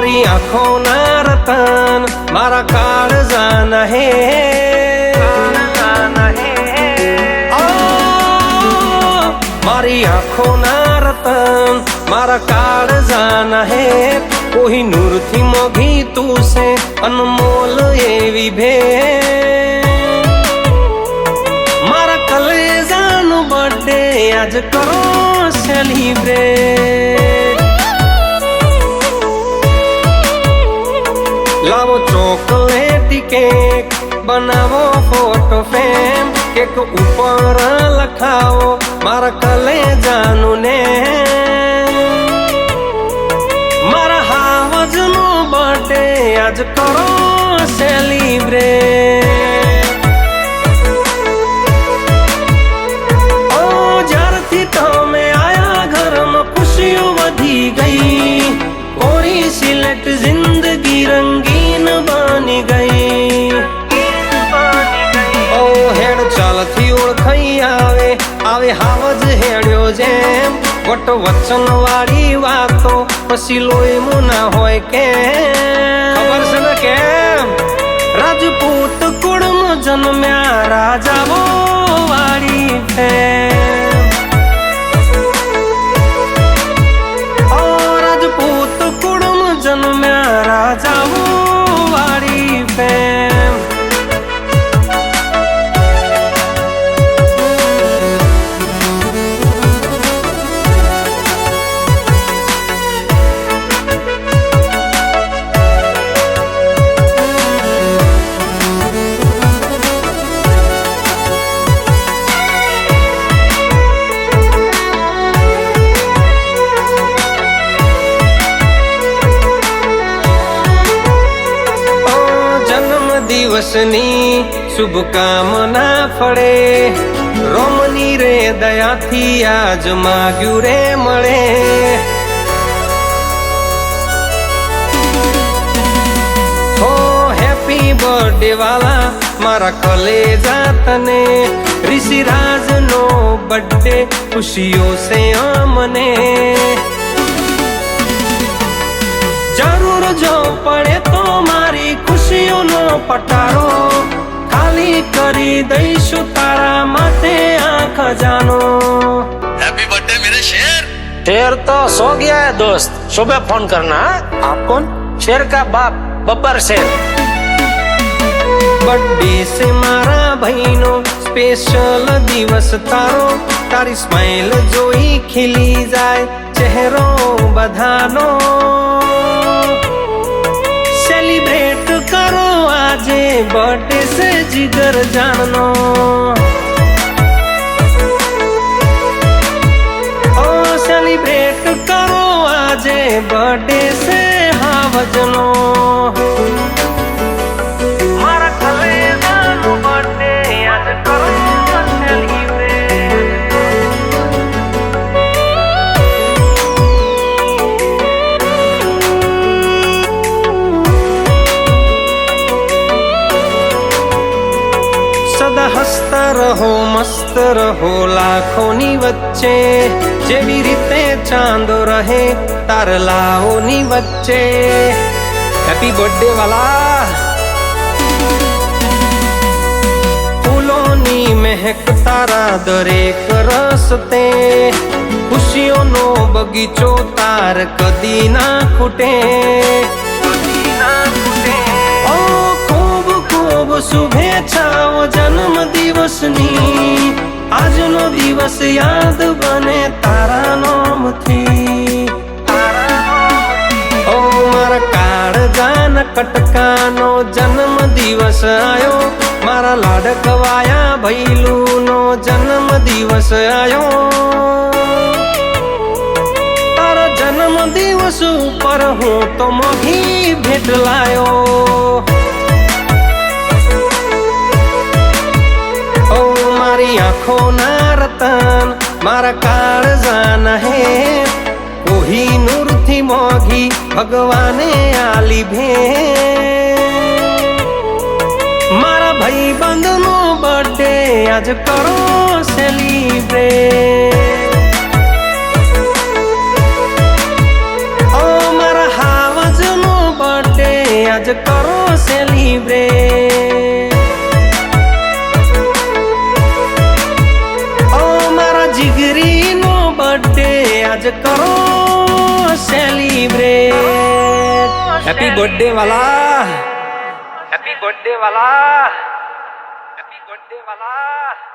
મારી આંખોના રતન મારા કાળજાના હે મારી આંખોના રતન મારા કાળજાના હે કોઈ નૂરથી મોઘી તું છે અનમોલ એવી ભેટ મારા કલેજાનું બર્થડે આજ કરો સેલિબ્રેટ લાવો ચોકલેટી કેક બનાવો ફોટો ફ્રેમ કેક ઉપર લખાવો મારા કલેજાનું ને મારા હાવજનો બર્થડે આજ કરો સેલિબ્રેટ ઓ જ્યારથી તમે આયા ઘરમાં ખુશીઓ વધી ગઈ કોરી સિલેક્ટ જિંદગી રંગીન બની ગઈ ઓ હેડ ચાલથી ઓળખાઈ આવે આવે હાવજ હેડ્યો જેમ વટ વચન વાળી વાતો પછી લોહી મુના હોય કે ખબર છે ને કેમ રાજપૂત કુળમાં જન્મ્યા રાજાઓ વાળી ફેમ ઓ રાજપૂત કુળમાં જન્મ્યા રાજાઓ વાળી ફેમ દિવસની શુભકામના ફળે રોમની રે દયાથી આજ માગ્યું રે મળે હો હેપી બર્થડે વાલા મારા કલેજા તને ઋષિરાજનો બર્થડે ખુશીઓ સે મને જરૂર જો પડે તો મારી ખુશીઓનો પટારો ખાલી કરી દઈશું તારા માટે આ ખજાનો हैप्पी बर्थडे मेरे शेर। शेर तो सो गया है दोस्त, सुबह फोन करना। आप कौन? शेर का बाप बब्बर शेर। बर्थडे से मारा भाईनो स्पेशल दिवस तारो तारी स्माइल जोई खिली जाए चेहरो बधानो सेलिब्रेट करो आजे बर्थडे से जिगर जाननो ओ सेलिब्रेट करो आजे बर्थडे से हावजनो हंसता रहो मस्त रहो लाखोनी वच्चे जेवी रीते चांदो रहे तारलाओनी वच्चे हैप्पी बर्थडे वाला फूलोनी महक तारा दरेक रस्ते खुशियों बगीचो तार कदी ना खूटे शुभेच्छाओ जन्म दिवसनी આજનો દિવસ યાદ બને તારા નામથી ઓ મારા કાળજાના કટકાનો જન્મ દિવસ આયો મારા લાડકવાયા ભૈલુનો જન્મ દિવસ આયો તારા જન્મ દિવસ ઉપર હું તો મોઘી ભેટ લાયો મારી આંખોના રતન મારા કાળજાના હે કોહિનૂર થી મોઘી ભગવાને આલી ભેટ મારા ભાઈબંધનો બર્થડે આજ કરો સેલિબ્રેટ ઓ મારા હાવજનો કરો સેલિબ્રેટ હેપી બર્થડે વાલા હેપી બર્થડે વાલા હેપી બર્થડે વાલા